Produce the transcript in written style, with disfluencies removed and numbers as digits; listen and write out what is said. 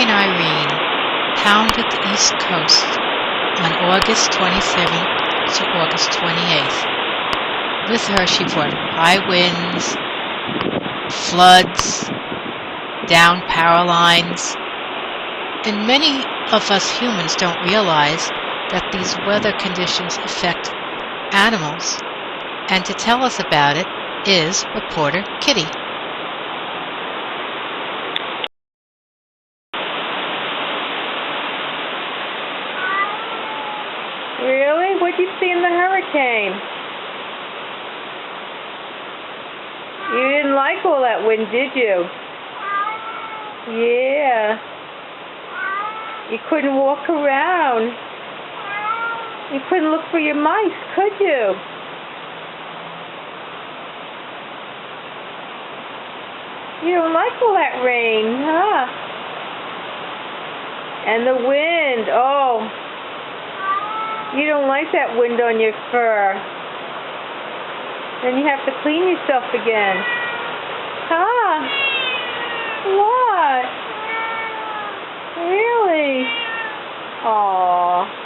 Hurricane Irene pounded the East Coast on August 27th to August 28th. With her, she brought high winds, floods, down power lines, and many of us humans don't realize that these weather conditions affect animals. And to tell us about it is reporter Kitty. Really? What'd you see in the hurricane? You didn't like all that wind, did you? Yeah. You couldn't walk around. You couldn't look for your mice, could you? You don't like all that rain, huh? And the wind, oh. You don't like that wind on your fur. Then you have to clean yourself again. Huh? What? Really? Aww.